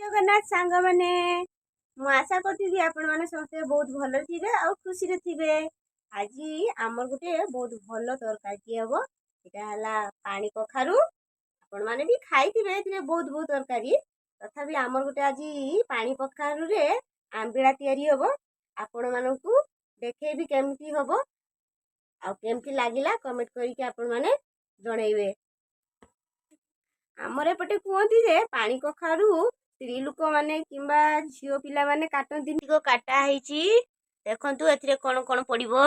जगन्नाथ सांग मैंने मु आशा करथि आपण माने समस्त बहुत भलो थिबे आ खुशी रे थिबे। आज आमर गुटे बहुत भलो तरकारी हबो। एटा हला पानी कखारु आपण माने भी खाइथिबे एथिरे बहुत बहुत तरकारी। तथापि आमर गुटे आज पानी कखारु रे आंबिळा तयारी हबो। आपण मानकू देखेबी केमती हबो आ केमती लागिला कमेंट करिके आपण माने जणैबे। आमर एपटे कहती जे पानी कखारु स्त्री लोक माने किंबा झियो पिला माने काटती काटा हैची। देखंतु एथिरे कोन कोन पड़िबो।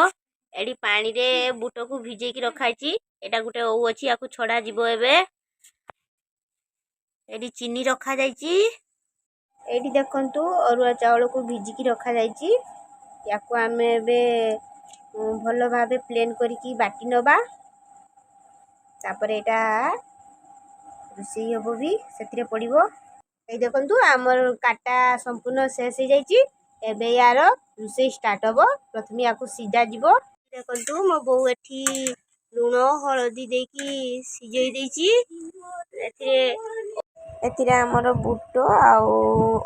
एडी पानी रे बुट को भिजे की रखाइची। एटा गुटे ओ अछि याकू छडा जिवो एबे। एडी चीनी रखा जाइची। एडी देखंतु अरुआ चावल को भिजी की रखा जाइची। याकू आमे एबे भलो भाबे प्लेन करिकी बाटी नबा। तापर एटा रुसी हबो भी सेतिरे पड़िबो। ए देखंतु आमर काटा संपूर्ण शेष हो जाइची। एबे यार रुसी स्टार्ट हबो। प्रथमे याकू सीधा जिवो। देखंतु मो बौ एठी लूण हळदी देकी सिजै देइची। एथिरे आमर बुट आउ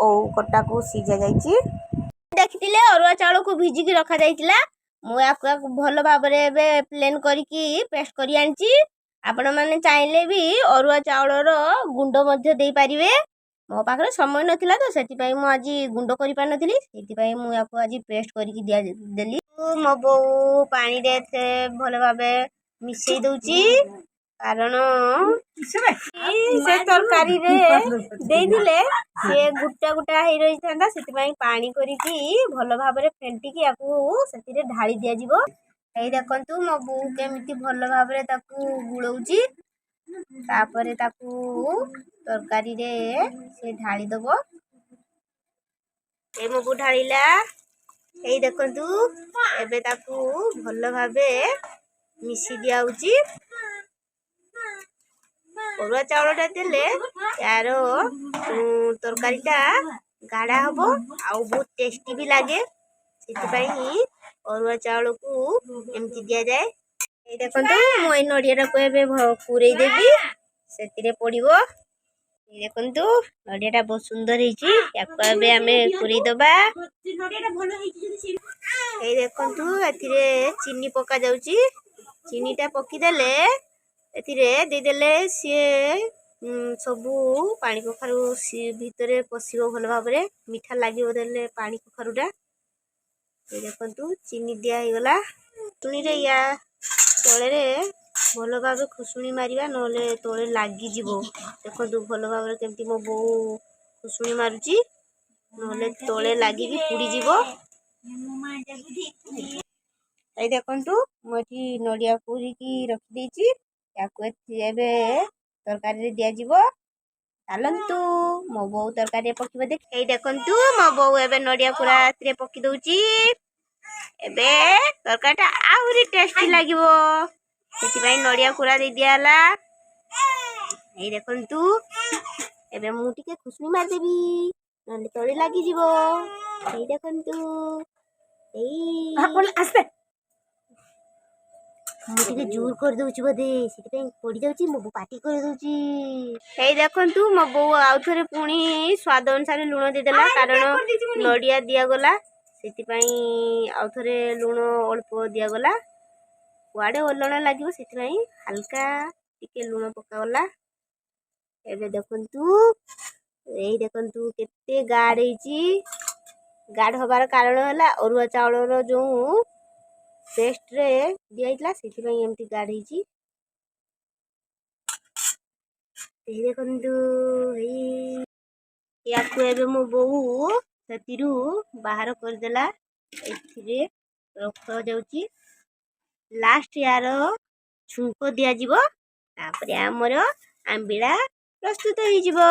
ओ कटा को सिजा जाइची। देखितिले अरुआ चावल को भिजी की रखा जाइतिला। मु याकू भलो भाबरे एबे प्लेन करिकी पेस्ट करि आनची। आपण माने चाहिले भी अरुआ चावल रो गुंड मध्य देई परिवे। मो पाखरे समय नथिला तो सेति पई मु आज गुंड करि पान नथिली। सेति पई मु याकू आज पेस्ट करिकी दिया देली। मो बौ पानी रे से भलो भाबे मिसई दउची। कारण से तरकारी रे देई दिले से गुटा गुटा हे रही थांदा। सेति पई पानी करिकी भलो भाबरे फेंटिकी याकू सेति रे ढाली दिया जिवो। एई देखंतु मो बौ केमिति भलो भाबरे ताकू गुळौची। तापरे ताकू तरकारी रे से ढाली दबो। ए मो बौ ढालीला। एई देखंतु एबे ताकू भलो भाबे मिसी दियाउची। अरुआ चावलटा देले यार तरकारीटा गाढ़ा हबो आ बहुत टेस्टी भी लागे। सेति पई अरुआ चावल को एमती दिया जाए। ए देखंतु मो ए नडिया को एबे पुरई देबी। सेतिरे पड़िबो। ए देखंतु नडियाटा बहुत सुंदर हिची। याको एबे हमें पुरई दबा। ए देखंतु एथिरे चीनी पका जाउची। चीनीटा पकी देले एथिरे दे देले सिए सबू पानी कखारु भितरे पसिबो भलो भाबरे। मीठा लागिबो देले पानी कखारुटा। ए देखंतु चीनी दिया हे गला। तुनी रे या तळे रे भलो भाबे खुसुणी मारिबा नले तळे लागी जिवो। देखंतु भलो भाबरे केमती मो बौ खुसुणी मारुची नले तळे लागी की पुडी जिवो। ए देखंतु मोठी नडिया पूरी की रखि देची। याकू एबे तरकारी रे दिया जिवो। चालंतु मो बौ तरकारी पकिबो देख। ए देखंतु मो बौ एबे नडिया पूरा रे पकी दउची। एबे तरकारीटा आउरी टेस्टी लागिवो। सेति पई नडिया पूरा दे दियाला। ए देखंतु एबे मु टिके खुसुनी मार देबी नले तळे लागी जिवो। ए देखंतु एई आपन आस्ते मुझे जोर कर दउची बदे सेति पई पड़ी जाउची। मो पार्टी कर दउची। हे देखंतु मो बौ आउ थरे पुणी स्वाद अनुसार लूण दे देला। कारण नडिया दिया गला सेति पई आउ थरे लूण अल्प दिया गला। कुआडे ओलण लागिवो सेति पई हल्का टिके लूण पका गला। एबे देखंतु एई देखंतु केते गाढ़ हेची। गाढ़ हबार कारण होला अरुआ चावल रो जो पेस्ट रे दिया हितला सेति पई एमती गाढ़ हेची। एई देखंतु एई याकू एबे मो बौ सेतिरु बाहर कर देला। एथिरे रखा जाउची। लास्ट यार छुंको दिया जिवो। तापरे हमर आंबिळा प्रस्तुत हो जिवो।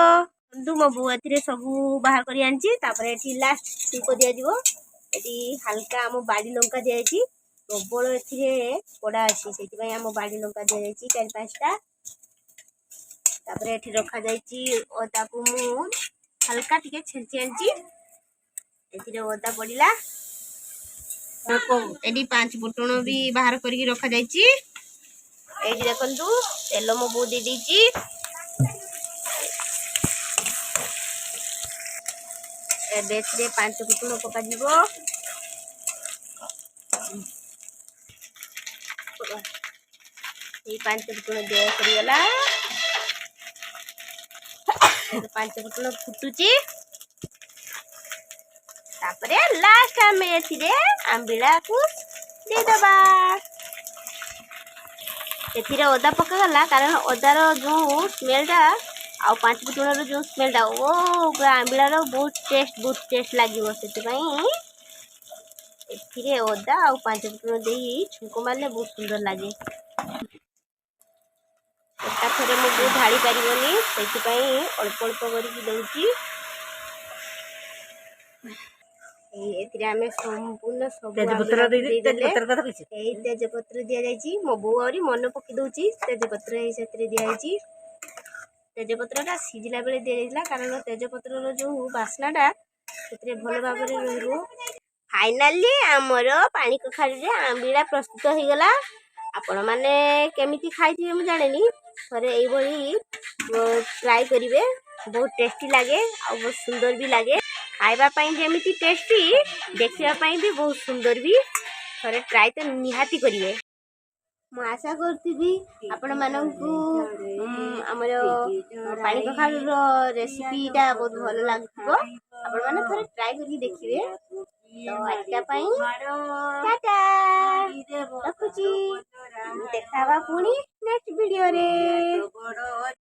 दु मो बौ एथिरे सबु बाहर करि आनची। तापरे एठी लास्ट छुंको दिया जिवो। एठी हल्का हम बाडी लंका दिया जायची। प्रबल एथिरे पड़ा अछि सेति पई हम बाडी लंका दिया जायची 4-5 टा। तापरे एठी रखा जायची ओदा को मु हल्का टिके छेंची आनची। एथिरे ओदा पड़िला। एडी 5 बुटण भी बाहर करके रखा जायची। एडी देखंतु तेल मो बौ दे देची। ଏବେ ଏଥିରେ 5 ଫୁଟଣ ପକାଯିବ। এই 5 ଫୁଟଣ ଦେହ କରିଗଲା। 5 ଫୁଟଣ ଫୁଟୁଛି। ତାପରେ ଲାଷ୍ଟ ଆମେ ଏଥିରେ ଆମ୍ବିଳାକୁ ଦେଇଦବା। ଏଥିରେ ଅଦା ପକାଗଲା କାରଣ ଅଦାର ଯେଉଁ ସ୍ମେଲଟା ଆଉ 5 ଫୁଟଣର ଯେଉଁ ସ୍ମେଲଟା ପୁରା ଆମ୍ବିଳାର ବହୁତ ଟେଷ୍ଟ ଲାଗିବ। ସେଥିପାଇଁ ଏଥିରେ ଅଦା ଆଉ 5 ଫୁଟଣ ଦେଇ ଛୁଙ୍କ ମାରିଲେ ବହୁତ ସୁନ୍ଦର ଲାଗେ। ଏକାଥରେ ମୁଁ ବହୁତ ଢାଳି ପାରିବନି, ସେଥିପାଇଁ ଅଳ୍ପ ଅଳ୍ପ କରିକି ଦେଉଛି। ଏଥିରେ ଆମେ ସମ୍ପୂର୍ଣ୍ଣ ସବୁ ଦେଇଦେଲେ। ଏଇ ତେଜପତ୍ର ଦିଆଯାଇଛି। ମୋ ବୋଉ ଆହୁରି ମନେ ପକେଇ ଦଉଛି ତେଜପତ୍ର ସେଥିରେ ଦିଆଯାଇଛି। ତେଜପତ୍ରଟା ସିଝିଲା ବେଳେ ଦିଆଯାଇଥିଲା କାରଣ ତେଜପତ୍ରର ଯେଉଁ ବାସ୍ନାଟା ସେଥିରେ ଭଲ ଭାବରେ ରହିବ। ଫାଇନାଲି ଆମର ପାଣି କଖାରୁରେ ଆମ୍ବିଳା ପ୍ରସ୍ତୁତ ହେଇଗଲା। ଆପଣମାନେ କେମିତି ଖାଇଥିବେ ମୁଁ ଜାଣିନି, ଥରେ ଏଇଭଳି ଟ୍ରାଏ କରିବେ। ବହୁତ ଟେଷ୍ଟି ଲାଗେ ଆଉ ବହୁତ ସୁନ୍ଦର ବି ଲାଗେ। ଖାଇବା ପାଇଁ ଯେମିତି ଟେଷ୍ଟି, ଦେଖିବା ପାଇଁ ବି ବହୁତ ସୁନ୍ଦର ବି। ଥରେ ଟ୍ରାଏ ତ ନିହାତି କରିବେ। ମୁଁ ଆଶା କରୁଥିବି ଆପଣମାନଙ୍କୁ ଆମର ପାଣି କଖାରୁର ରେସିପିଟା ବହୁତ ଭଲ ଲାଗୁଥିବ। ଆପଣମାନେ ଥରେ ଟ୍ରାଏ କରିକି ଦେଖିବେ। ତ ଆଜିକା ପାଇଁ ଟାଟା, ରଖୁଛି। ଦେଖା ହେବା ପୁଣି ନେକ୍ସଟ ଭିଡ଼ିଓରେ।